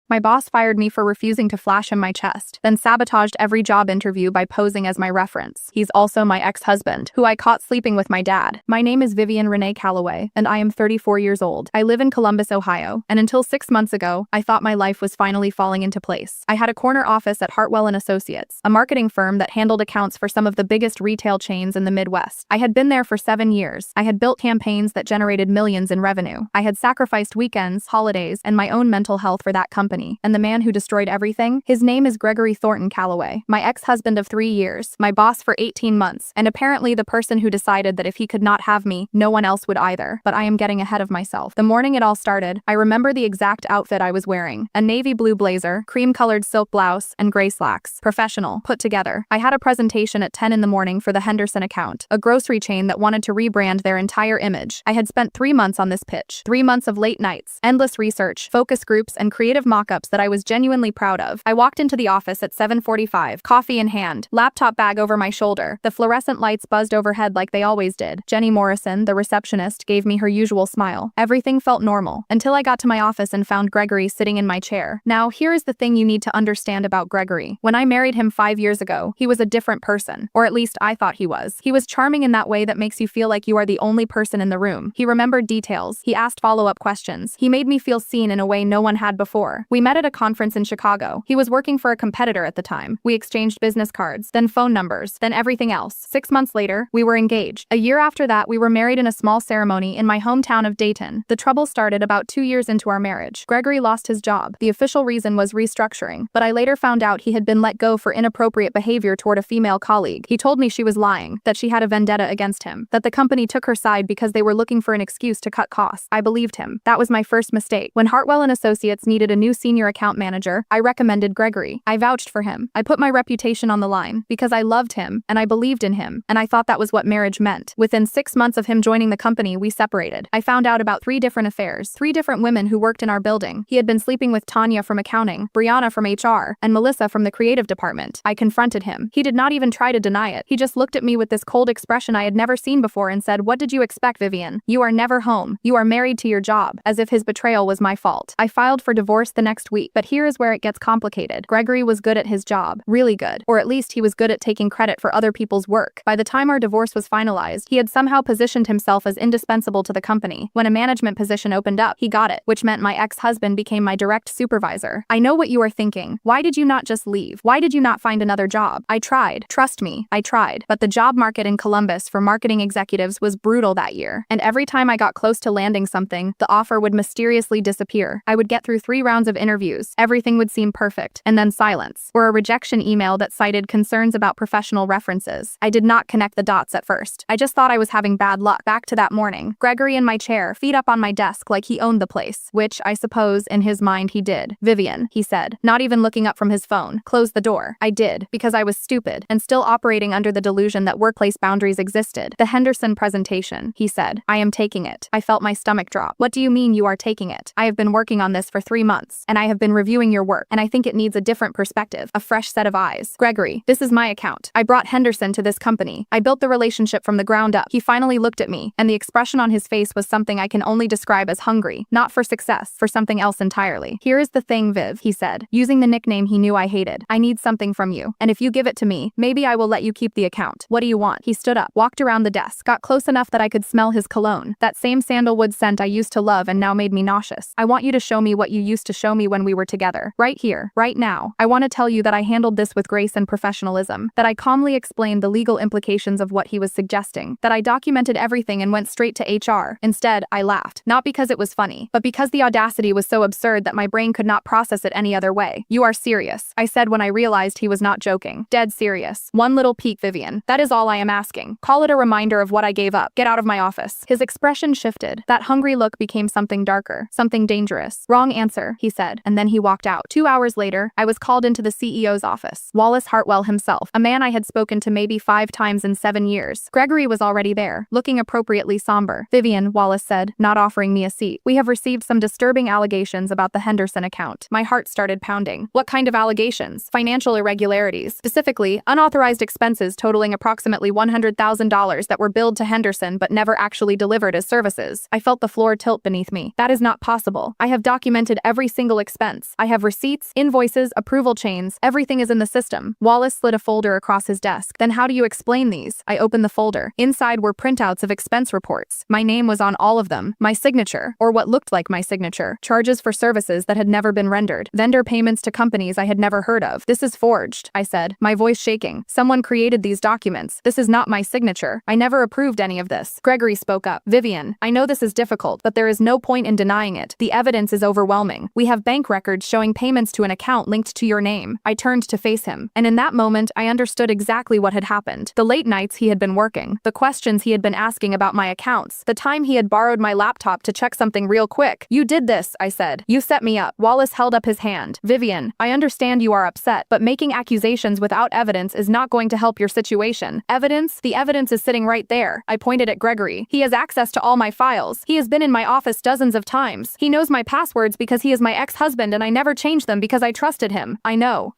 My boss fired me for refusing to flash him my chest, then sabotaged every job interview by posing as my reference. He's also my ex-husband, who I caught sleeping with my dad. My name is Vivian Renee Calloway, and I am 34 years old. I live in Columbus, Ohio, and until 6 months ago, I thought my life was finally falling into place. I had a corner office at Hartwell & Associates, a marketing firm that handled accounts for some of the biggest retail chains in the Midwest. I had been there for 7 years. I had built campaigns that generated millions in revenue. I had sacrificed weekends, holidays, and my own mental health for that company. And the man who destroyed everything? His name is Gregory Thornton Calloway, my ex-husband of 3 years, my boss for 18 months, and apparently the person who decided that if he could not have me, no one else would either. But I am getting ahead of myself. The morning it all started, I remember the exact outfit I was wearing. A navy blue blazer, cream-colored silk blouse, and gray slacks. Professional, put together. I had a presentation at 10 in the morning for the Henderson account, a grocery chain that wanted to rebrand their entire image. I had spent 3 months on this pitch. 3 months of late nights, endless research, focus groups, and creative mock-ups that I was genuinely proud of. I walked into the office at 7:45, coffee in hand, laptop bag over my shoulder. The fluorescent lights buzzed overhead like they always did. Jenny Morrison, the receptionist, gave me her usual smile. Everything felt normal, until I got to my office and found Gregory sitting in my chair. Now, here is the thing you need to understand about Gregory. When I married him 5 years ago, he was a different person, or at least I thought he was. He was charming in that way that makes you feel like you are the only person in the room. He remembered details. He asked follow-up questions. He made me feel seen in a way no one had before. We met at a conference in Chicago. He was working for a competitor at the time. We exchanged business cards, then phone numbers, then everything else. 6 months later, we were engaged. A year after that, we were married in a small ceremony in my hometown of Dayton. The trouble started about 2 years into our marriage. Gregory lost his job. The official reason was restructuring, but I later found out he had been let go for inappropriate behavior toward a female colleague. He told me she was lying, that she had a vendetta against him, that the company took her side because they were looking for an excuse to cut costs. I believed him. That was my first mistake. When Hartwell & Associates needed a new senior account manager, I recommended Gregory. I vouched for him. I put my reputation on the line because I loved him and I believed in him, and I thought that was what marriage meant. Within 6 months of him joining the company, we separated. I found out about 3 different affairs, 3 different women who worked in our building. He had been sleeping with Tanya from accounting, Brianna from HR, and Melissa from the creative department. I confronted him. He did not even try to deny it. He just looked at me with this cold expression I had never seen before and said, "What did you expect, Vivian? You are never home. You are married to your job," as if his betrayal was my fault. I filed for divorce the next week, but here is where it gets complicated. Gregory was good at his job, really good, or at least he was good at taking credit for other people's work. By the time our divorce was finalized, he had somehow positioned himself as indispensable to the company. When a management position opened up, he got it, which meant my ex-husband became my direct supervisor. I know what you are thinking. Why did you not just leave? Why did you not find another job? I tried. Trust me, I tried. But the job market in Columbus for marketing executives was brutal that year, and every time I got close to landing something, the offer would mysteriously disappear. I would get through 3 rounds of interviews, everything would seem perfect, and then silence, or a rejection email that cited concerns about professional references. I did not connect the dots at first. I just thought I was having bad luck. Back to that morning, Gregory in my chair, feet up on my desk like he owned the place, which, I suppose, in his mind he did. "Vivian," he said, not even looking up from his phone, "close the door." I did, because I was stupid, and still operating under the delusion that workplace boundaries existed. "The Henderson presentation," he said. "I am taking it." I felt my stomach drop. "What do you mean you are taking it? I have been working on this for 3 months, and I have been reviewing your work, and I think it needs a different perspective, a fresh set of eyes. Gregory, this is my account. I brought Henderson to this company. I built the relationship from the ground up." He finally looked at me, and the expression on his face was something I can only describe as hungry, not for success, for something else entirely. "Here is the thing, Viv," he said, using the nickname he knew I hated. "I need something from you, and if you give it to me, maybe I will let you keep the account. What do you want?" He stood up, walked around the desk, got close enough that I could smell his cologne, that same sandalwood scent I used to love and now made me nauseous. "I want you to show me what you used to show me when we were together. Right here, right now. I want to tell you that I handled this with grace and professionalism, that I calmly explained the legal implications of what he was suggesting, that I documented everything and went straight to HR. Instead, I laughed, not because it was funny, but because the audacity was so absurd that my brain could not process it any other way. "You are serious," I said when I realized he was not joking. "Dead serious. One little peek, Vivian. That is all I am asking. Call it a reminder of what I gave up. Get out of my office." His expression shifted. That hungry look became something darker, something dangerous. "Wrong answer," he said, and then he walked out. 2 hours later, I was called into the CEO's office. Wallace Hartwell himself, a man I had spoken to maybe 5 times in 7 years. Gregory was already there, looking appropriately somber. "Vivian," Wallace said, not offering me a seat, "we have received some disturbing allegations about the Henderson account." My heart started pounding. "What kind of allegations?" "Financial irregularities. Specifically, unauthorized expenses totaling approximately $100,000 that were billed to Henderson but never actually delivered as services." I felt the floor tilt beneath me. "That is not possible. I have documented every single total expense. I have receipts, invoices, approval chains, everything is in the system. Wallace slid a folder across his desk. Then how do you explain these? I opened the folder. Inside were printouts of expense reports. My name was on all of them. My signature, or what looked like my signature. Charges for services that had never been rendered. Vendor payments to companies I had never heard of. This is forged, I said, my voice shaking. Someone created these documents. This is not my signature. I never approved any of this. Gregory spoke up. Vivian, I know this is difficult, but there is no point in denying it. The evidence is overwhelming. We have bank records showing payments to an account linked to your name. I turned to face him, and in that moment, I understood exactly what had happened. The late nights he had been working, the questions he had been asking about my accounts, the time he had borrowed my laptop to check something real quick. You did this, I said. You set me up. Wallace held up his hand. Vivian, I understand you are upset, but making accusations without evidence is not going to help your situation. Evidence? The evidence is sitting right there. I pointed at Gregory. He has access to all my files. He has been in my office dozens of times. He knows my passwords because he is my ex-husband and I never changed them because I trusted him. I know.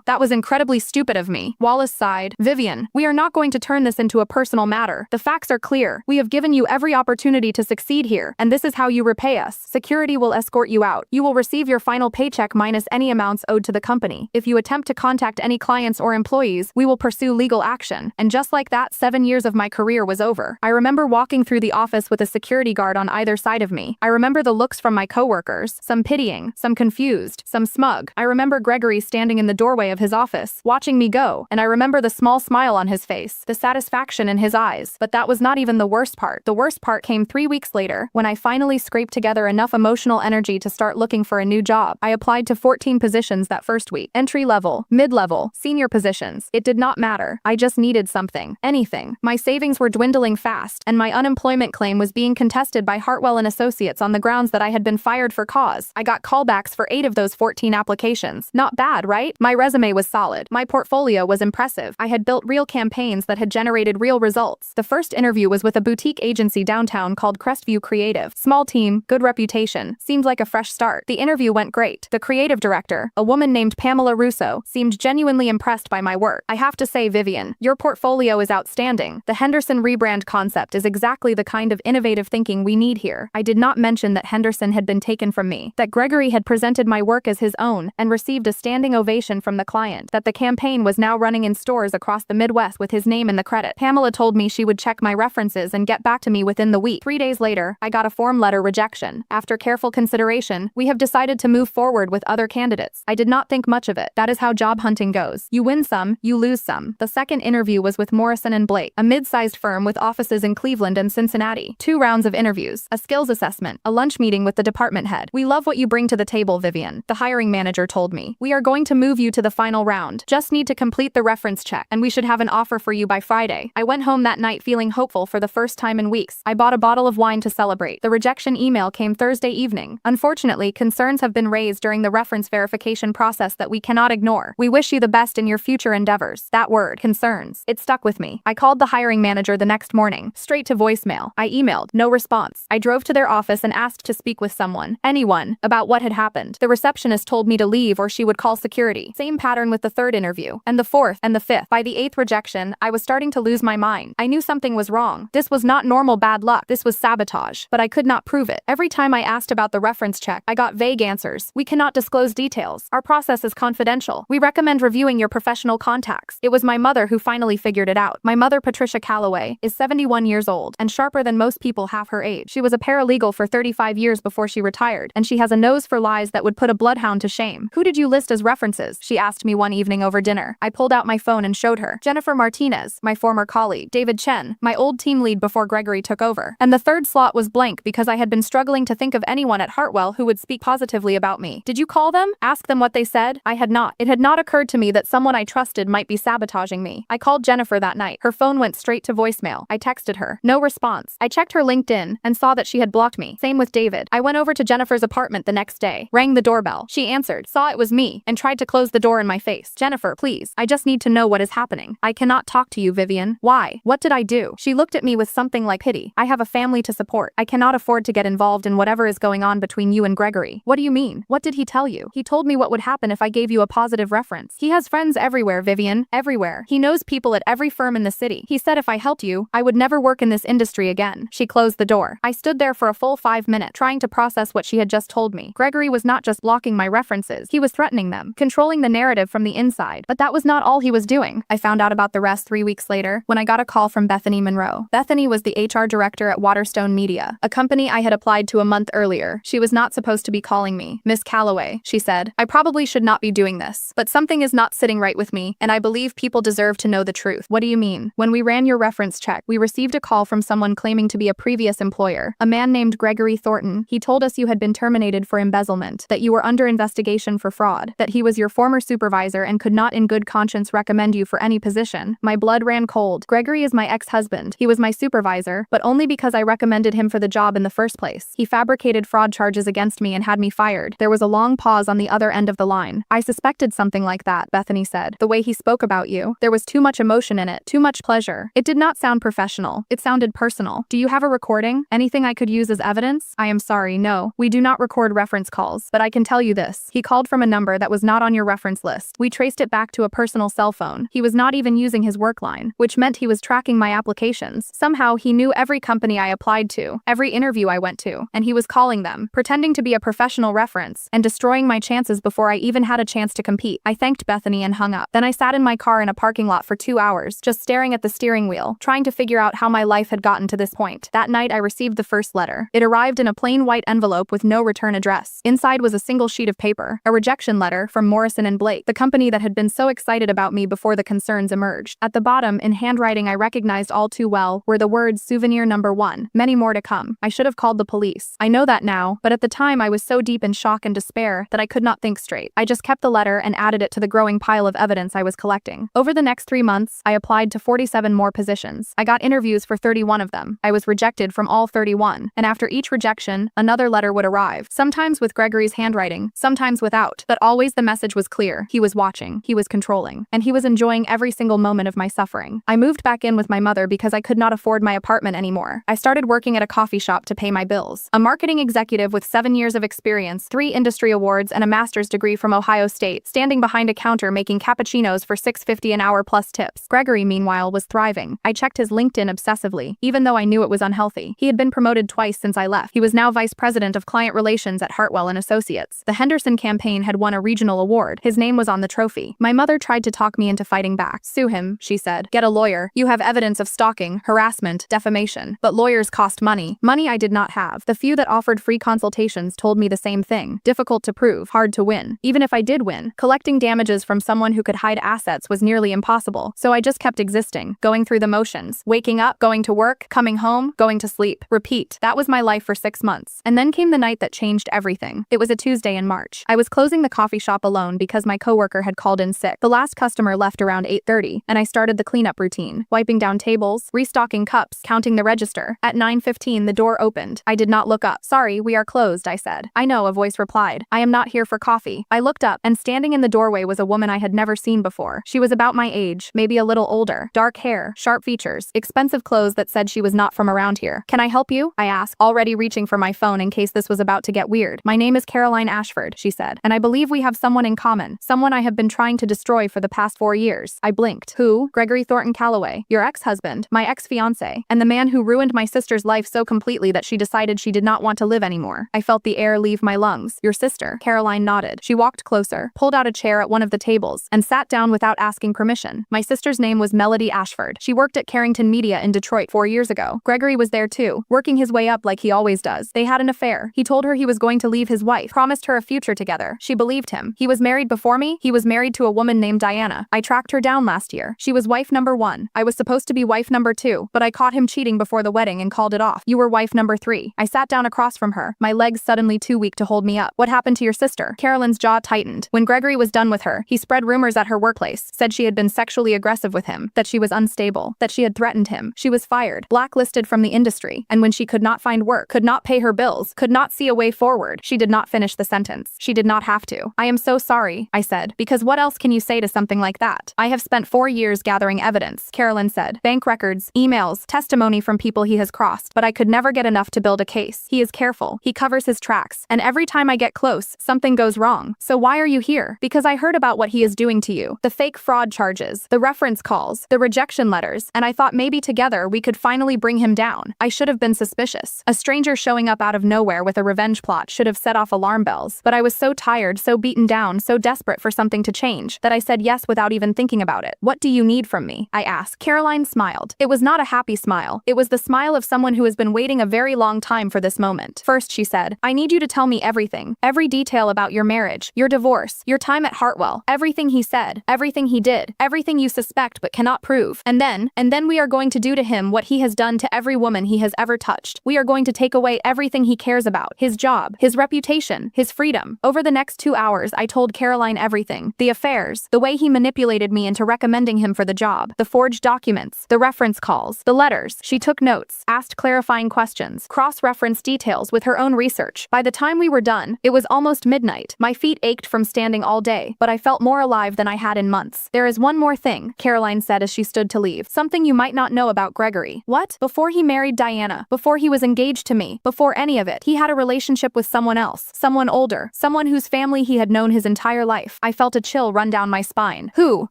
That was incredibly stupid of me. Wallace sighed. Vivian, we are not going to turn this into a personal matter. The facts are clear. We have given you every opportunity to succeed here, and this is how you repay us. Security will escort you out. You will receive your final paycheck minus any amounts owed to the company. If you attempt to contact any clients or employees, we will pursue legal action. And just like that, 7 years of my career was over. I remember walking through the office with a security guard on either side of me. I remember the looks from my coworkers, some pitying, some confused, some smug. I remember Gregory standing in the doorway of his office, watching me go, and I remember the small smile on his face, the satisfaction in his eyes. But that was not even the worst part. The worst part came 3 weeks later, when I finally scraped together enough emotional energy to start looking for a new job. I applied to 14 positions that first week. Entry-level, mid-level, senior positions. It did not matter. I just needed something. Anything. My savings were dwindling fast, and my unemployment claim was being contested by Hartwell and Associates on the grounds that I had been fired for cause. I got callbacks for 8 of those 14 applications. Not bad, right? My resume was solid. My portfolio was impressive. I had built real campaigns that had generated real results. The first interview was with a boutique agency downtown called Crestview Creative. Small team, good reputation. Seemed like a fresh start. The interview went great. The creative director, a woman named Pamela Russo, seemed genuinely impressed by my work. I have to say, Vivian, your portfolio is outstanding. The Henderson rebrand concept is exactly the kind of innovative thinking we need here. I did not mention that Henderson had been taken from me, that Gregory had presented my work as his own and received a standing ovation from the client, that the campaign was now running in stores across the Midwest with his name in the credit. Pamela told me she would check my references and get back to me within the week. 3 days later, I got a form letter rejection. After careful consideration, we have decided to move forward with other candidates. I did not think much of it. That is how job hunting goes. You win some, you lose some. The second interview was with Morrison & Blake, a mid-sized firm with offices in Cleveland and Cincinnati. 2 rounds of interviews, a skills assessment, a lunch meeting with the department head. We love what you bring to the table, Vivian, the hiring manager told me. We are going to move you to the final round. Just need to complete the reference check, and we should have an offer for you by Friday. I went home that night feeling hopeful for the first time in weeks. I bought a bottle of wine to celebrate. The rejection email came Thursday evening. Unfortunately, concerns have been raised during the reference verification process that we cannot ignore. We wish you the best in your future endeavors. That word, concerns. It stuck with me. I called the hiring manager the next morning, straight to voicemail. I emailed, no response. I drove to their office and asked to speak with someone, anyone, about what had happened. The receptionist told me to leave or she would call security. Same pattern with the 3rd interview, and the 4th, and the 5th. By the 8th rejection, I was starting to lose my mind. I knew something was wrong. This was not normal bad luck. This was sabotage. But I could not prove it. Every time I asked about the reference check, I got vague answers. We cannot disclose details. Our process is confidential. We recommend reviewing your professional contacts. It was my mother who finally figured it out. My mother, Patricia Calloway, is 71 years old and sharper than most people half her age. She was a paralegal for 35 years before she retired, and she has a nose for lies that would put a bloodhound to shame. Who did you list as references? She asked me one evening over dinner. I pulled out my phone and showed her. Jennifer Martinez, my former colleague. David Chen, my old team lead before Gregory took over. And the 3rd slot was blank because I had been struggling to think of anyone at Hartwell who would speak positively about me. Did you call them? Ask them what they said? I had not. It had not occurred to me that someone I trusted might be sabotaging me. I called Jennifer that night. Her phone went straight to voicemail. I texted her. No response. I checked her LinkedIn and saw that she had blocked me. Same with David. I went over to Jennifer's apartment the next day, rang the doorbell. She answered, saw it was me, and tried to close the door in my face. Jennifer, please. I just need to know what is happening. I cannot talk to you, Vivian. Why? What did I do? She looked at me with something like pity. I have a family to support. I cannot afford to get involved in whatever is going on between you and Gregory. What do you mean? What did he tell you? He told me what would happen if I gave you a positive reference. He has friends everywhere, Vivian. Everywhere. He knows people at every firm in the city. He said if I helped you, I would never work in this industry again. She closed the door. I stood there for a full 5 minutes, trying to process what she had just told me. Gregory Gregory was not just blocking my references, he was threatening them, controlling the narrative from the inside. But that was not all he was doing. I found out about the rest 3 weeks later, when I got a call from Bethany Monroe. Bethany was the HR director at Waterstone Media, a company I had applied to a month earlier. She was not supposed to be calling me. Miss Calloway, she said, I probably should not be doing this, but something is not sitting right with me, and I believe people deserve to know the truth. What do you mean? When we ran your reference check, we received a call from someone claiming to be a previous employer, a man named Gregory Thornton. He told us you had been terminated for embezzlement, that you were under investigation for fraud, that he was your former supervisor and could not in good conscience recommend you for any position. My blood ran cold. Gregory is my ex-husband. He was my supervisor, but only because I recommended him for the job in the first place. He fabricated fraud charges against me and had me fired. There was a long pause on the other end of the line. I suspected something like that, Bethany said. The way he spoke about you, there was too much emotion in it, too much pleasure. It did not sound professional. It sounded personal. Do you have a recording? Anything I could use as evidence? I am sorry, no. We do not record reference calls, but I can tell you this. He called from a number that was not on your reference list. We traced it back to a personal cell phone. He was not even using his work line, which meant he was tracking my applications. Somehow, he knew every company I applied to, every interview I went to, and he was calling them, pretending to be a professional reference, and destroying my chances before I even had a chance to compete. I thanked Bethany and hung up. Then I sat in my car in a parking lot for 2 hours, just staring at the steering wheel, trying to figure out how my life had gotten to this point. That night, I received the first letter. It arrived in a plain white envelope with no return address. Inside was a single sheet of paper, a rejection letter from Morrison & Blake, the company that had been so excited about me before the concerns emerged. At the bottom, in handwriting I recognized all too well, were the words souvenir number 1. Many more to come. I should have called the police. I know that now, but at the time I was so deep in shock and despair that I could not think straight. I just kept the letter and added it to the growing pile of evidence I was collecting. Over the next 3 months, I applied to 47 more positions. I got interviews for 31 of them. I was rejected from all 31, and after each rejection, another letter would arrive, sometimes with Gregory's handwriting, sometimes without, but always the message was clear. He was watching, he was controlling, and he was enjoying every single moment of my suffering. I moved back in with my mother because I could not afford my apartment anymore. I started working at a coffee shop to pay my bills. A marketing executive with 7 years of experience, 3 industry awards, and a master's degree from Ohio State, standing behind a counter making cappuccinos for $6.50 an hour plus tips. Gregory, meanwhile, was thriving. I checked his LinkedIn obsessively, even though I knew it was unhealthy. He had been promoted twice since I left. He was now vice president of client relations at Hartwell & Associates. The Henderson campaign had won a regional award. His name was on the trophy. My mother tried to talk me into fighting back. Sue him, she said. Get a lawyer. You have evidence of stalking, harassment, defamation. But lawyers cost money. Money I did not have. The few that offered free consultations told me the same thing. Difficult to prove, hard to win. Even if I did win, collecting damages from someone who could hide assets was nearly impossible. So I just kept existing, going through the motions. Waking up, going to work, coming home, going to sleep. Repeat. That was my life for 6 months. And then came the night that changed everything. It was a Tuesday in March. I was closing the coffee shop alone because my coworker had called in sick. The last customer left around 8:30, and I started the cleanup routine, wiping down tables, restocking cups, counting the register. At 9:15, the door opened. I did not look up. Sorry, we are closed, I said. I know, a voice replied. I am not here for coffee. I looked up, and standing in the doorway was a woman I had never seen before. She was about my age, maybe a little older. Dark hair, sharp features, expensive clothes that said she was not from around here. Can I help you? I asked, already reaching for my phone in case this was about to get weird. My name is Caroline Ashford, she said, and I believe we have someone in common. Someone I have been trying to destroy for the past 4 years. I blinked. Who? Gregory Thornton Calloway, your ex-husband, my ex-fiancé, and the man who ruined my sister's life so completely that she decided she did not want to live anymore. I felt the air leave my lungs. Your sister? Caroline nodded. She walked closer, pulled out a chair at one of the tables, and sat down without asking permission. My sister's name was Melody Ashford. She worked at Carrington Media in Detroit 4 years ago. Gregory was there too, working his way up like he always does. They had an affair. He told her he was going to leave his wife, promised her a future together. She believed him. He was married before me. He was married to a woman named Diana. I tracked her down last year. She was wife number 1. I was supposed to be wife number 2, but I caught him cheating before the wedding and called it off. You were wife number 3. I sat down across from her, my legs suddenly too weak to hold me up. What happened to your sister? Carolyn's jaw tightened. When Gregory was done with her, he spread rumors at her workplace, said she had been sexually aggressive with him, that she was unstable, that she had threatened him. She was fired, blacklisted from the industry, and when she could not find work, could not pay her bills, could not see a way forward, she did not finish the sentence. She did not have to. I am so sorry, I said, because what else can you say to something like that? I have spent 4 years gathering evidence, Carolyn said. Bank records, emails, testimony from people he has crossed, but I could never get enough to build a case. He is careful. He covers his tracks, and every time I get close, something goes wrong. So why are you here? Because I heard about what he is doing to you. The fake fraud charges, the reference calls, the rejection letters, and I thought maybe together we could finally bring him down. I should have been suspicious. A stranger showing up out of nowhere with a revenge plot should have said set off alarm bells, but I was so tired, so beaten down, so desperate for something to change, that I said yes without even thinking about it. What do you need from me? I asked. Caroline smiled. It was not a happy smile. It was the smile of someone who has been waiting a very long time for this moment. First, she said, I need you to tell me everything. Every detail about your marriage, your divorce, your time at Hartwell, everything he said, everything he did, everything you suspect but cannot prove. And then we are going to do to him what he has done to every woman he has ever touched. We are going to take away everything he cares about, his job, his reputation, his freedom. Over the next 2 hours, I told Caroline everything. The affairs, the way he manipulated me into recommending him for the job, the forged documents, the reference calls, the letters. She took notes, asked clarifying questions, cross-referenced details with her own research. By the time we were done, it was almost midnight. My feet ached from standing all day, but I felt more alive than I had in months. There is one more thing, Caroline said as she stood to leave. Something you might not know about Gregory. What? Before he married Diana, before he was engaged to me, before any of it, he had a relationship with someone else, someone older, someone whose family he had known his entire life. I felt a chill run down my spine. Who?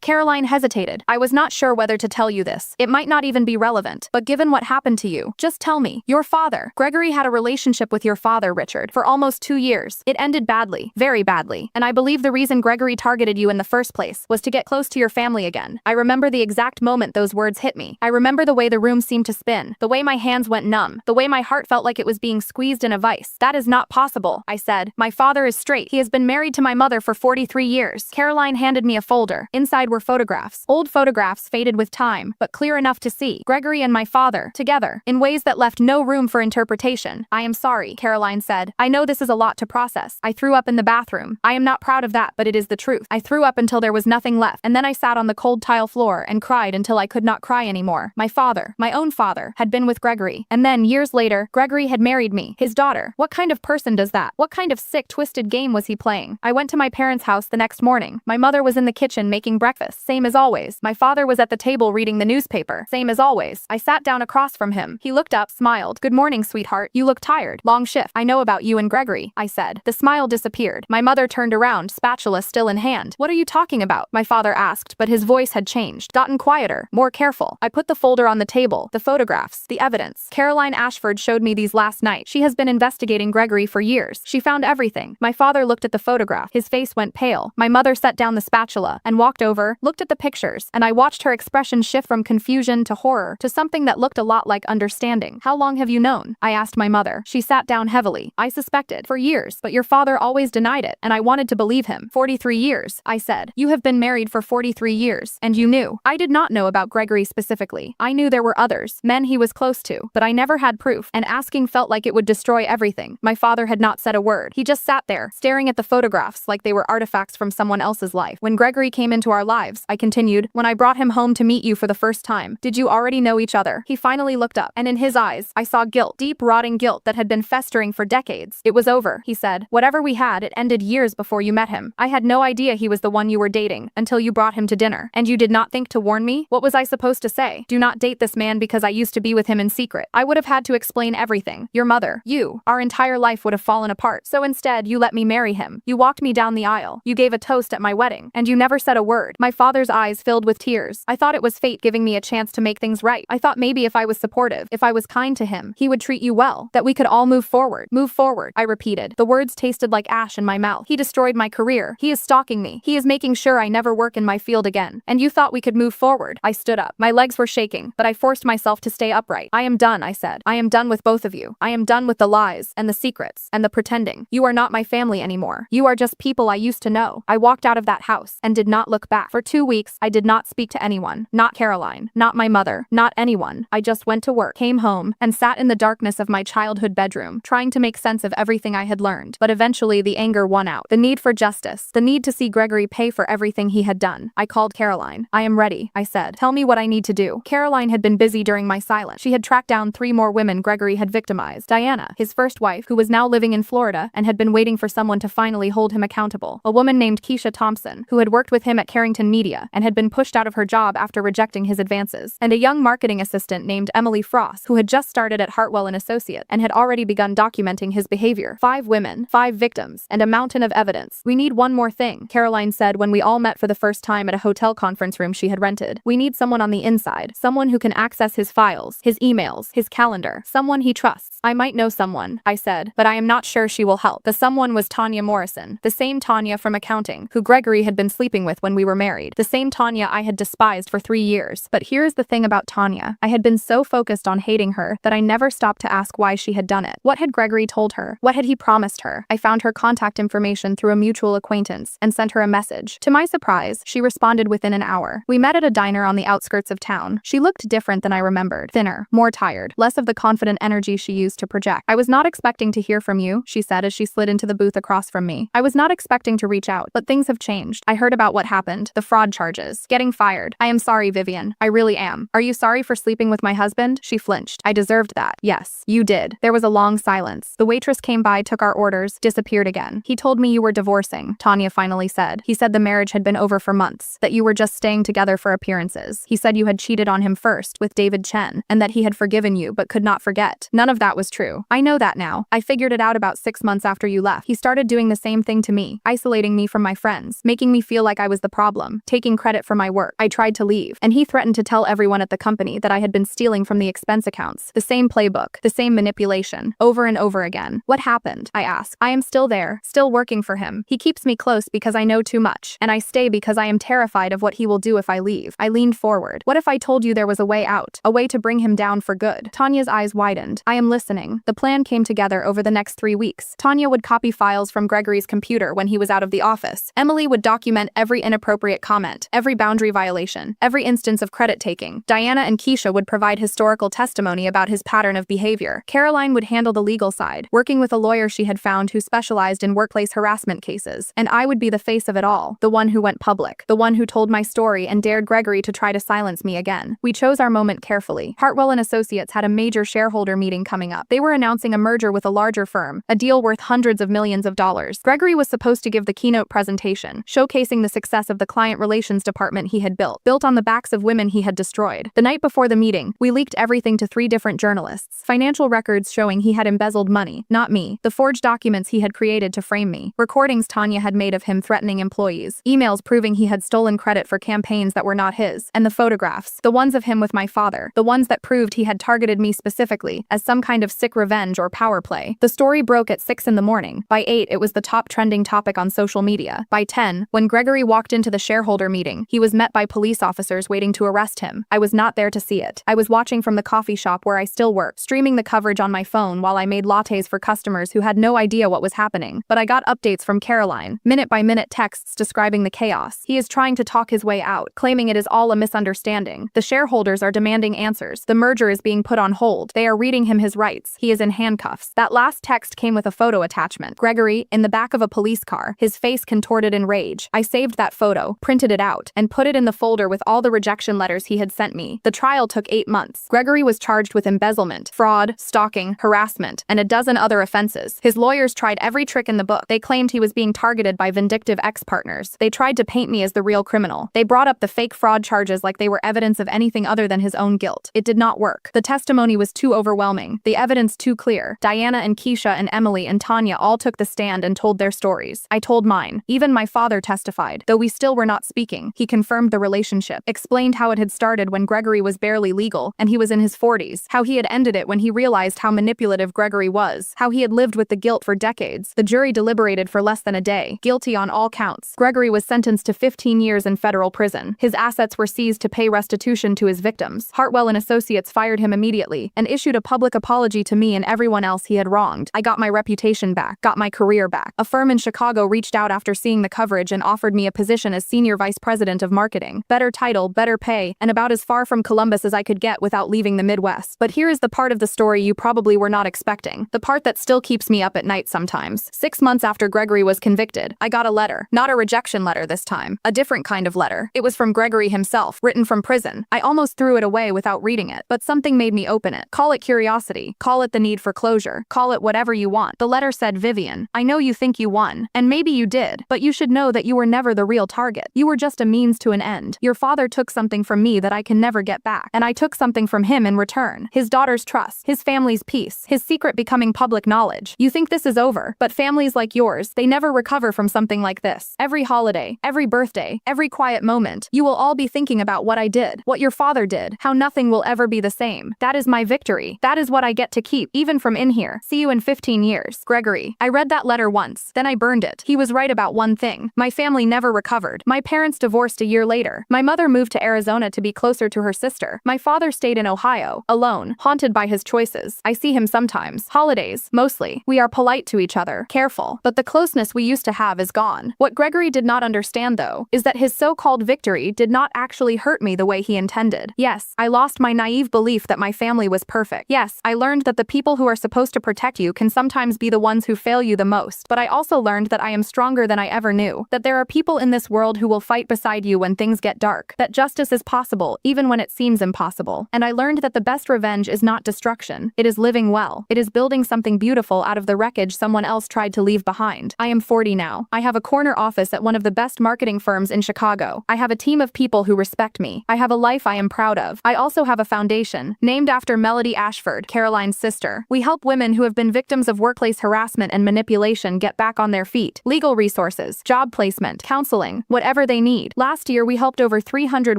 Caroline hesitated. I was not sure whether to tell you this. It might not even be relevant, but given what happened to you, just tell me. Your father. Gregory had a relationship with your father, Richard, for almost 2 years. It ended badly, very badly, and I believe the reason Gregory targeted you in the first place was to get close to your family again. I remember the exact moment those words hit me. I remember the way the room seemed to spin, the way my hands went numb, the way my heart felt like it was being squeezed in a vice. That is not possible, I said. My father is straight. He has been married to my mother for 43 years. Caroline handed me a folder. Inside were photographs. Old photographs faded with time, but clear enough to see. Gregory and my father, together, in ways that left no room for interpretation. I am sorry, Caroline said. I know this is a lot to process. I threw up in the bathroom. I am not proud of that, but it is the truth. I threw up until there was nothing left, and then I sat on the cold tile floor and cried until I could not cry anymore. My father, my own father, had been with Gregory, and then, years later, Gregory had married me, his daughter. What kind of person does that? What kind of sick, twisted game was he playing? I went to my parents' house the next morning. My mother was in the kitchen making breakfast, same as always. My father was at the table reading the newspaper, same as always. I sat down across from him. He looked up, smiled. Good morning, sweetheart. You look tired. Long shift. I know about you and Gregory, I said. The smile disappeared. My mother turned around, spatula still in hand. What are you talking about? My father asked, but his voice had changed, gotten quieter, more careful. I put the folder on the table, the photographs, the evidence. Caroline Ashford showed me these last night. She has been investigating Gregory for years. She found everything. My father looked at the photograph. His face went pale. My mother set down the spatula and walked over, looked at the pictures, and I watched her expression shift from confusion to horror to something that looked a lot like understanding. How long have you known? I asked my mother. She sat down heavily. I suspected. For years, but your father always denied it, and I wanted to believe him. 43 years, I said. You have been married for 43 years, and you knew. I did not know about Gregory specifically. I knew there were others, men he was close to, but I never had proof, and asking felt like it would destroy everything. My father had not said a word. He just sat there, staring at the photographs like they were artifacts from someone else's life. When Gregory came into our lives, I continued, when I brought him home to meet you for the first time, did you already know each other? He finally looked up, and in his eyes, I saw guilt, deep rotting guilt that had been festering for decades. It was over, he said. Whatever we had, it ended years before you met him. I had no idea he was the one you were dating, until you brought him to dinner. And you did not think to warn me? What was I supposed to say? Do not date this man because I used to be with him in secret. I would have had to explain everything. Your mother, you, our entire life would have fallen apart. So instead, you let me marry him. You walked me down the aisle. You gave a toast at my wedding, and you never said a word. My father's eyes filled with tears. I thought it was fate giving me a chance to make things right. I thought maybe if I was supportive, if I was kind to him, he would treat you well, that we could all move forward. Move forward, I repeated. The words tasted like ash in my mouth. He destroyed my career. He is stalking me. He is making sure I never work in my field again. And you thought we could move forward. I stood up. My legs were shaking, but I forced myself to stay upright. I am done, I said. I am done with both of you. I am done with the lies, and the secrets, and the pretending. You are not my family anymore. You are just people I used to know. I walked out of that house, and did not look back. For 2 weeks, I did not speak to anyone. Not Caroline. Not my mother. Not anyone. I just went to work, came home, and sat in the darkness of my childhood bedroom, trying to make sense of everything I had learned. But eventually the anger won out. The need for justice. The need to see Gregory pay for everything he had done. I called Caroline. I am ready, I said. Tell me what I need to do. Caroline had been busy during my silence. She had tracked down 3 more women Gregory had victimized. Diana, his first wife, who was now living in Florida and had been waiting for someone to finally hold him accountable. A woman named Keisha Thompson, who had worked with him at Carrington Media and had been pushed out of her job after rejecting his advances. And a young marketing assistant named Emily Frost, who had just started at Hartwell & Associate and had already begun documenting his behavior. 5 women, 5 victims, and a mountain of evidence. We need one more thing, Caroline said when we all met for the first time at a hotel conference room she had rented. We need someone on the inside, someone who can access his files, his emails, his calendar, someone he trusts. I might know someone, I said, but I am not sure she will help. The someone was Tanya Morrison, the same Tanya from accounting, who Gregory had been sleeping with when we were married. The same Tanya I had despised for 3 years. But here's the thing about Tanya. I had been so focused on hating her that I never stopped to ask why she had done it. What had Gregory told her? What had he promised her? I found her contact information through a mutual acquaintance and sent her a message. To my surprise, she responded within an hour. We met at a diner on the outskirts of town. She looked different than I remembered. Thinner, more tired, less of the confident energy she used to project. I was not expecting to hear from you, she said as she slid into the booth across from me. I was not expecting to reach out, but things have changed. I heard about what happened, the fraud charges, getting fired. I am sorry, Vivian. I really am. Are you sorry for sleeping with my husband? She flinched. I deserved that. Yes, you did. There was a long silence. The waitress came by, took our orders, disappeared again. He told me you were divorcing, Tanya finally said. He said the marriage had been over for months, that you were just staying together for appearances. He said you had cheated on him first with David Chen, and that he had forgiven you but could not forget. None of that was true. I know that now. I figured it out about 6 months after you left. He started doing the same thing to me, isolating me from my friends, making me feel like I was the problem, taking credit for my work. I tried to leave, and he threatened to tell everyone at the company that I had been stealing from the expense accounts. The same playbook, the same manipulation, over and over again. What happened? I asked. I am still there, still working for him. He keeps me close because I know too much, and I stay because I am terrified of what he will do if I leave. I leaned forward. What if I told you there was a way out, a way to bring him down for good? Tanya's eyes widened. I am listening. The plan came together over the next 3 weeks. Tanya would copy files from Gregory's computer when he was out of the office. Emily would document every inappropriate comment, every boundary violation, every instance of credit taking. Diana and Keisha would provide historical testimony about his pattern of behavior. Caroline would handle the legal side, working with a lawyer she had found who specialized in workplace harassment cases. And I would be the face of it all, the one who went public, the one who told my story and dared Gregory to try to silence me again. We chose our moment carefully. Hartwell and Associates had a major shareholder meeting coming up. They were announcing a merger with a larger firm, a deal worth hundreds of millions of dollars. Gregory was supposed to give the keynote presentation, showcasing the success of the client relations department he had built on the backs of women he had destroyed. The night before the meeting, we leaked everything to 3 different journalists. Financial records showing he had embezzled money, not me. The forged documents he had created to frame me. Recordings Tanya had made of him threatening employees. Emails proving he had stolen credit for campaigns that were not his. And the photographs, the ones of him with my father, the ones that proved he had targeted me specifically as some kind of sick revenge or power play. The story broke at 6 in the morning. By 8, it was the top trending topic on social media. By 10, when Gregory walked into the shareholder meeting, he was met by police officers waiting to arrest him. I was not there to see it. I was watching from the coffee shop where I still worked, streaming the coverage on my phone while I made lattes for customers who had no idea what was happening. But I got updates from Caroline, minute-by-minute texts describing the chaos. He is trying to talk his way out, claiming it is all a misunderstanding. The shareholders are demanding answers. The merger is being put on hold. They are reading him his rights. He is in handcuffs. That last text came with a photo attachment. Gregory, in the back of a police car, his face contorted in rage. I saved that photo, printed it out, and put it in the folder with all the rejection letters he had sent me. The trial took 8 months. Gregory was charged with embezzlement, fraud, stalking, harassment, and a dozen other offenses. His lawyers tried every trick in the book. They claimed he was being targeted by vindictive ex-partners. They tried to paint me as the real criminal. They brought up the fake fraud charges like they were evidence of anything other than his own guilt. It did not work. The testimony was too overwhelming, the evidence too clear. Diana and Keisha and Emily and Tanya all took the stand and told their stories. I told mine. Even my father testified, though we still were not speaking. He confirmed the relationship, explained how it had started when Gregory was barely legal and he was in his 40s, how he had ended it when he realized how manipulative Gregory was, how he had lived with the guilt for decades. The jury deliberated for less than a day, guilty on all counts. Gregory was sentenced to 15 years in federal prison. His assets were seized to pay restitution to his victims. Hartwell and Associates fired him immediately and issued a public apology to me and everyone else he had wronged. I got my reputation back, got my career back. A firm in Chicago reached out after seeing the coverage and offered me a position as senior vice president of marketing. Better title, better pay, and about as far from Columbus as I could get without leaving the Midwest. But here is the part of the story you probably were not expecting. The part that still keeps me up at night sometimes. 6 months after Gregory was convicted, I got a letter. Not a rejection letter this time. A different kind of letter. It was from Gregory himself, written from prison. I almost threw it away without reading it, but something made me open it. Call it curiosity. Call it the need for closure. Call it whatever you want. The letter said, Vivian, I know you think you won, and maybe you did, but you should know that you were never the real target. You were just a means to an end. Your father took something from me that I can never get back, and I took something from him in return. His daughter's trust, his family's peace, his secret becoming public knowledge. You think this is over, but families like yours, they never recover from something like this. Every holiday, every birthday, every quiet moment, you will all be thinking about what I did, what your father did, how nothing will ever be the same. That is my victory. That is what I get to keep, even from in here. See you in 15 years. years. Gregory. I read that letter once, then I burned it. He was right about one thing. My family never recovered. My parents divorced a year later. My mother moved to Arizona to be closer to her sister. My father stayed in Ohio, alone, haunted by his choices. I see him sometimes. Holidays, mostly. We are polite to each other, careful, but the closeness we used to have is gone. What Gregory did not understand, though, is that his so-called victory did not actually hurt me the way he intended. Yes, I lost my naive belief that my family was perfect. Yes, I learned that the people who are supposed to protect you can sometimes be the ones who fail you the most, but I also learned that I am stronger than I ever knew, that there are people in this world who will fight beside you when things get dark, that justice is possible even when it seems impossible. And I learned that the best revenge is not destruction, it is living well. It is building something beautiful out of the wreckage someone else tried to leave behind. I am 40 now. I have a corner office at one of the best marketing firms in Chicago. I have a team of people who respect me. I have a life I am proud of. I also have a foundation, named after Melody Ashford, Caroline's sister. We help women who have been victims of workplace harassment and manipulation get back on their feet. Legal resources, job placement, counseling, whatever they need. Last year we helped over 300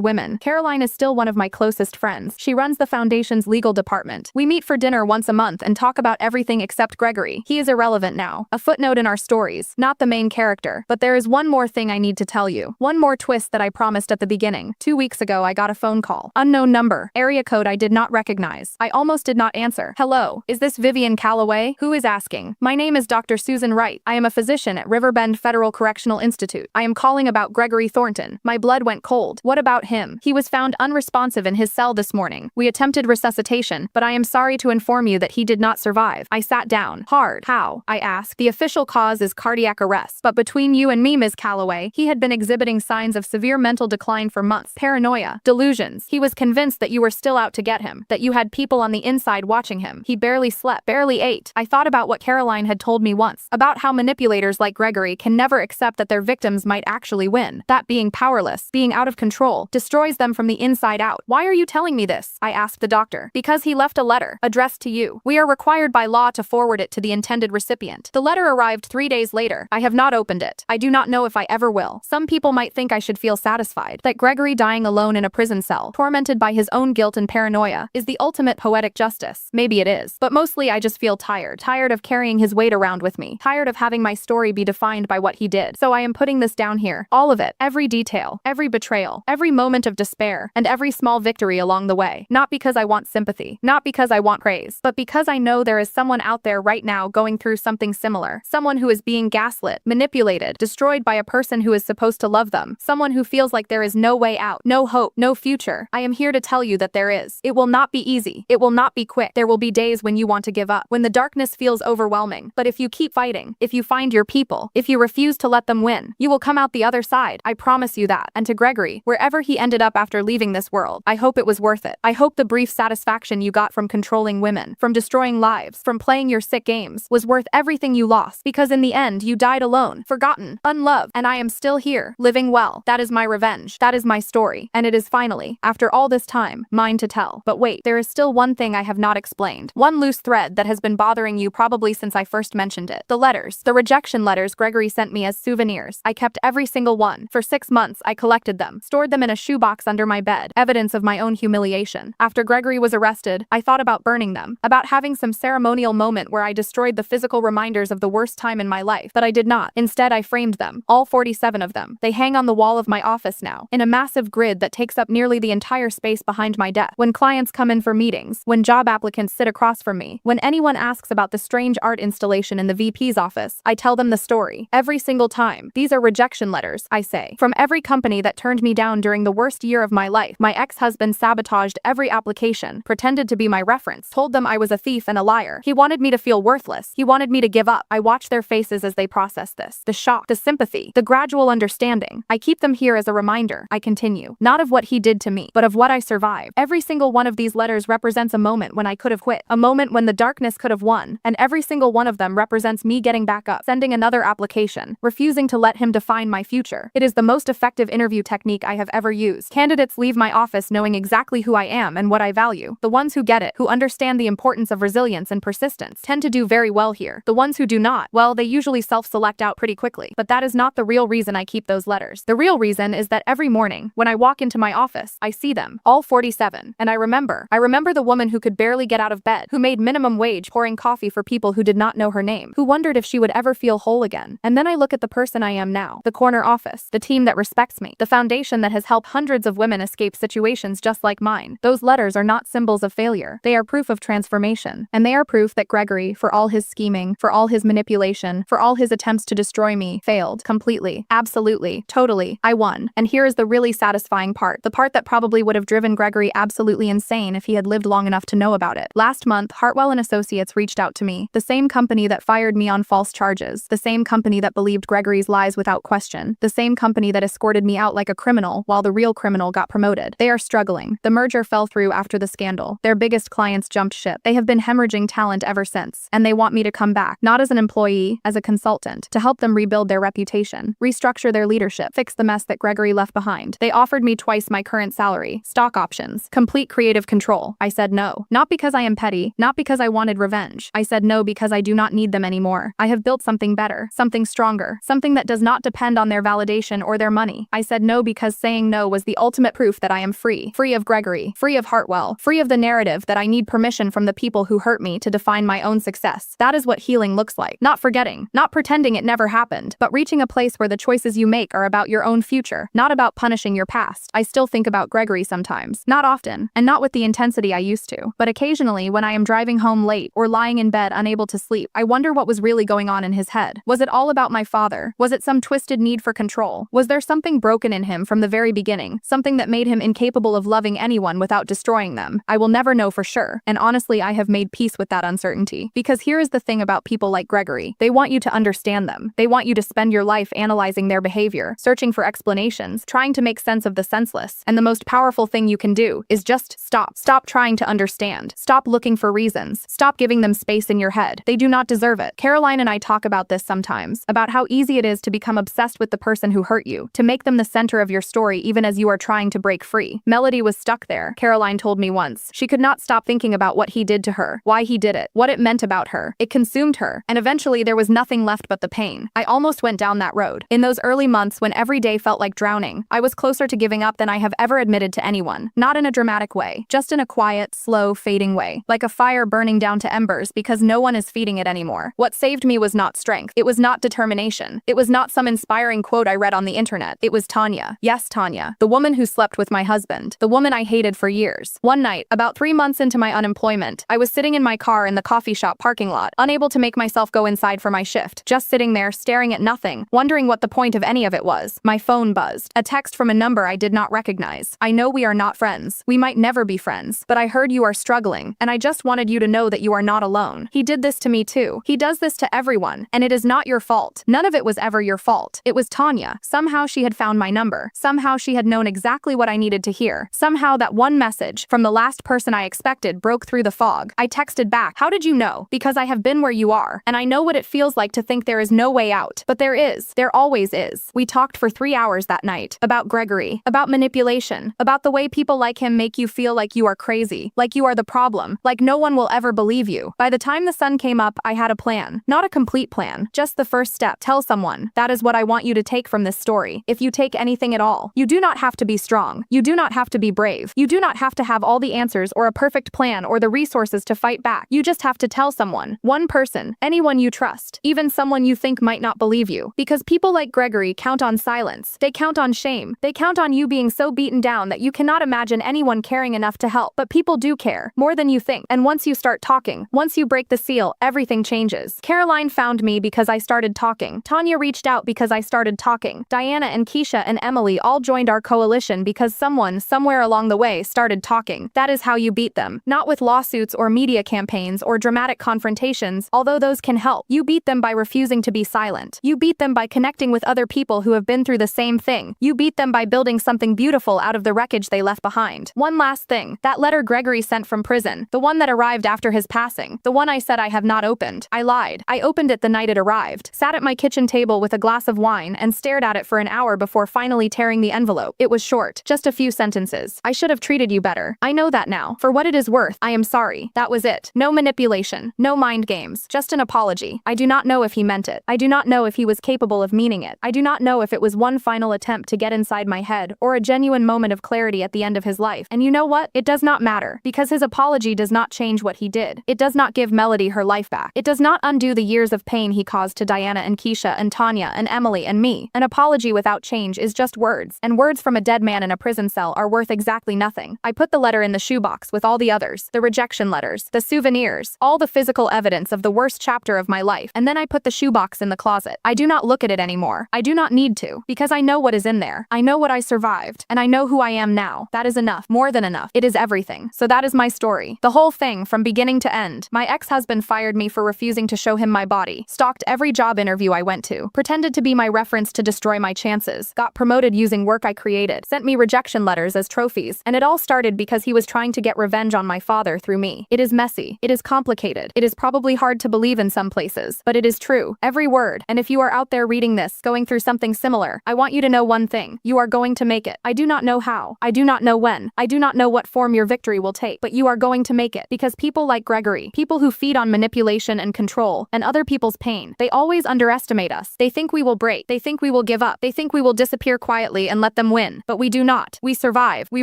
women. Caroline is still one of my closest friends. She runs the foundation's legal department. We meet for dinner once a month and talk about everything except Gregory. He is irrelevant now. A footnote in our stories, not the main character. But there is one more thing I need to tell you. One more twist that I promised at the beginning. 2 weeks ago I got a phone call. Unknown number. Area code I did not recognize. I almost did not answer. Hello, is this Vivian Calloway? Who is asking? My name is Dr. Susan Wright. I am a physician at Riverbend Federal Correctional Institute. I am calling about Gregory Thornton. My blood went cold. What about him? He was found unresponsive in his cell this morning. We attempted resuscitation, but I am sorry to inform you that he did not survive. I sat down. Hard. How? I asked. The official cause is cardiac arrest. But between you and me, Ms. Calloway, he had been exhibiting signs of severe mental decline for months. Paranoia. Delusions. He was convinced that you were still out to get him, that you had people on the inside watching him. He barely slept, barely ate. I thought about what Caroline had told me once, about how manipulators like Gregory can never accept that their victims might actually win. That being powerless, being out of control, destroys them from the inside out. Why are you telling me this? I asked the doctor. Because he left a letter, addressed to you. We are required by law to forward it to the intended recipient. The letter arrived 3 days later. I have not opened it. I do not know if I ever will. Some people might think I should feel satisfied that Gregory dying alone in a prison cell, tormented by his own guilt and paranoia, is the ultimate poetic justice. Maybe it is. But mostly I just feel tired. Tired of carrying his weight around with me. Tired of having my story be defined by what he did. So I am putting this down here. All of it. Every detail. Every betrayal. Every moment of despair. And every small victory along the way. Not because I want sympathy. Not because I want praise. But because I know there is someone out there right now going through something similar. Someone who is being gaslit, manipulated, destroyed by a person who is supposed to love them. Someone who feels like there is no way out. No hope. No future. I am here to tell you that there is. It will not be easy. It will not be quick. There will be days when you want to give up. When the darkness feels overwhelming. But if you keep fighting, if you find your people, if you refuse to let them win, you will come out the other side. I promise you that. And to Gregory, wherever he ended up after leaving this world, I hope it was worth it. I hope the brief satisfaction you got from controlling women, from destroying lives, from playing your sick games, was worth everything you lost. Because in the end, you died alone, forgotten, unloved, and I am still here, living well. That is my revenge. That is my story. And it is finally, after all this time, mine to tell. But wait, there is still one thing I have not explained. One loose thread that has been bothering you probably since I first mentioned it. The letters. The rejection letters Gregory sent me as souvenirs. I kept every single one. For 6 months, I collected them, stored them in a shoebox under my bed, evidence of my own humiliation. After Gregory was arrested, I thought about burning them, about having some ceremonial moment where I destroyed the physical reminders of the worst time in my life, but I did not. Instead, I framed them, all 47 of them. They hang on the wall of my office now, in a massive grid that takes up nearly the entire space behind my desk. When clients come in for meetings, when job applicants sit across from me, when anyone asks about the strange art installation in the VP's office, I tell them the story. Every single time. These are rejection letters, I say. From every company that turned me down during the worst year of my life. My ex-husband sabotaged every application, pretended to be my reference, told them I was a thief and a liar. He wanted me to feel worthless. He wanted me to give up. I watch their faces as they process this. The shock, the sympathy, the gradual understanding. I keep them here as a reminder. I continue. Not of what he did to me, but of what I survived. Every single one of these letters represents a moment when I could have quit. A moment when the darkness could have won. And every single one of them represents me getting back up, sending another application, refusing to let him define my future. It is the most effective interview technique I have ever used. Candidates leave my office knowing exactly who I am and what I value. The ones who get it, who understand the importance of resilience and persistence, tend to do very well here. The ones who do not, well, they usually self-select out pretty quickly. But that is not the real reason I keep those letters. The real reason is that every morning, when I walk into my office, I see them, all 47, and I remember the woman who could barely get out of bed, who made minimum wage pouring coffee for people people who did not know her name, who wondered if she would ever feel whole again. And then I look at the person I am now, the corner office, the team that respects me, the foundation that has helped hundreds of women escape situations just like mine. Those letters are not symbols of failure. They are proof of transformation. And they are proof that Gregory, for all his scheming, for all his manipulation, for all his attempts to destroy me, failed. Completely. Absolutely. Totally. I won. And here is the really satisfying part. The part that probably would have driven Gregory absolutely insane if he had lived long enough to know about it. Last month, Hartwell and Associates reached out to me. The same company that fired me on false charges. The same company that believed Gregory's lies without question. The same company that escorted me out like a criminal while the real criminal got promoted. They are struggling. The merger fell through after the scandal. Their biggest clients jumped ship. They have been hemorrhaging talent ever since. And they want me to come back, not as an employee, as a consultant, to help them rebuild their reputation, restructure their leadership, fix the mess that Gregory left behind. They offered me twice my current salary, stock options, complete creative control. I said no. Not because I am petty, not because I wanted revenge. I said no because I do not need them anymore. I have built something better, something stronger, something that does not depend on their validation or their money. I said no because saying no was the ultimate proof that I am free. Free of Gregory, free of Hartwell, free of the narrative that I need permission from the people who hurt me to define my own success. That is what healing looks like. Not forgetting, not pretending it never happened, but reaching a place where the choices you make are about your own future, not about punishing your past. I still think about Gregory sometimes. Not often, and not with the intensity I used to, but occasionally when I am driving home late or lying in bed unable to sleep, I wonder what was really going on in his head. Was it all about my father? Was it some twisted need for control? Was there something broken in him from the very beginning, something that made him incapable of loving anyone without destroying them? I will never know for sure, and honestly I have made peace with that uncertainty. Because here is the thing about people like Gregory. They want you to understand them. They want you to spend your life analyzing their behavior, searching for explanations, trying to make sense of the senseless. And the most powerful thing you can do is just stop. Stop trying to understand. Stop looking for reasons. Stop giving them space in your head. They do not deserve it. Caroline and I talk about this sometimes, about how easy it is to become obsessed with the person who hurt you, to make them the center of your story even as you are trying to break free. Melody was stuck there, Caroline told me once. She could not stop thinking about what he did to her, why he did it, what it meant about her. It consumed her, and eventually there was nothing left but the pain. I almost went down that road. In those early months when every day felt like drowning, I was closer to giving up than I have ever admitted to anyone. Not in a dramatic way, just in a quiet, slow, fading way, like a fire burning down to embers because no one is feeding it anymore. What saved me was not strength. It was not determination. It was not some inspiring quote I read on the internet. It was Tanya. Yes, Tanya. The woman who slept with my husband. The woman I hated for years. One night, about 3 months into my unemployment, I was sitting in my car in the coffee shop parking lot, unable to make myself go inside for my shift, just sitting there staring at nothing, wondering what the point of any of it was. My phone buzzed. A text from a number I did not recognize. I know we are not friends. We might never be friends, but I heard you are struggling, and I just wanted you to know that you are not alone. He did this to me too. He does this to everyone, and it is not your fault. None of it was ever your fault. It was Tanya. Somehow she had found my number. Somehow she had known exactly what I needed to hear. Somehow that one message from the last person I expected broke through the fog. I texted back, "How did you know?" Because I have been where you are, and I know what it feels like to think there is no way out. But there is. There always is. We talked for 3 hours that night. About Gregory. About manipulation. About the way people like him make you feel like you are crazy. Like you are the problem. Like no one will ever believe you. By the time the sun came up, I had a plan. Not a complete plan. Just the first step. Tell someone. That is what I want you to take from this story. If you take anything at all, you do not have to be strong. You do not have to be brave. You do not have to have all the answers or a perfect plan or the resources to fight back. You just have to tell someone. One person. Anyone you trust. Even someone you think might not believe you. Because people like Gregory count on silence. They count on shame. They count on you being so beaten down that you cannot imagine anyone caring enough to help. But people do care. More than you think. And once you start talking, once you break the seal, everything changes. Caroline found me because I started talking. Tanya reached out because I started talking. Diana and Keisha and Emily all joined our coalition because someone, somewhere along the way, started talking. That is how you beat them. Not with lawsuits or media campaigns or dramatic confrontations, although those can help. You beat them by refusing to be silent. You beat them by connecting with other people who have been through the same thing. You beat them by building something beautiful out of the wreckage they left behind. One last thing. That letter Gregory sent from prison. The one that arrived after his passing. The one I said I have not opened. I lied. I opened it the night it arrived. Sat at my kitchen table with a glass of wine and stared at it for an hour before finally tearing the envelope. It was short. Just a few sentences. I should have treated you better. I know that now. For what it is worth, I am sorry. That was it. No manipulation. No mind games. Just an apology. I do not know if he meant it. I do not know if he was capable of meaning it. I do not know if it was one final attempt to get inside my head or a genuine moment of clarity at the end of his life. And you know what? It does not matter, because his apology does not change what he did. It does not give Melody her life back. It does not undo the years of pain he caused to Diana and Keisha and Tanya and Emily and me. An apology without change is just words, and words from a dead man in a prison cell are worth exactly nothing. I put the letter in the shoebox with all the others, the rejection letters, the souvenirs, all the physical evidence of the worst chapter of my life, and then I put the shoebox in the closet. I do not look at it anymore. I do not need to, because I know what is in there. I know what I survived, and I know who I am now. That is enough, more than enough. It is everything. So that is my story. The whole thing, from beginning to end. My ex-husband fired me for refusing to show him my body, stalked every job interview I went to, pretended to be my reference to destroy my chances, got promoted using work I created, sent me rejection letters as trophies, and it all started because he was trying to get revenge on my father through me. It is messy. It is complicated. It is probably hard to believe in some places, but it is true. Every word. And if you are out there reading this, going through something similar, I want you to know one thing. You are going to make it. I do not know how. I do not know when. I do not know what form your victory will take, but you are going to make it. Because people like Gregory, people who feed on manipulation and control, and other people's pain, they always underestimate us. They think we will break. They think we will give up. They think we will disappear quietly and let them win. But we do not. We survive. We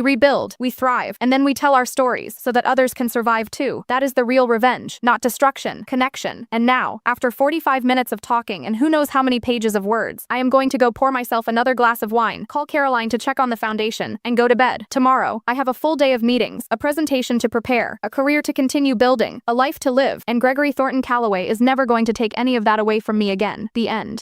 rebuild. We thrive. And then we tell our stories so that others can survive too. That is the real revenge, not destruction, connection. And now, after 45 minutes of talking and who knows how many pages of words, I am going to go pour myself another glass of wine, call Caroline to check on the foundation, and go to bed. Tomorrow, I have a full day of meetings, a presentation to prepare, a career to continue building, a life to live, and Gregory Thornton Calloway is never going to take any of that away from me again. The end.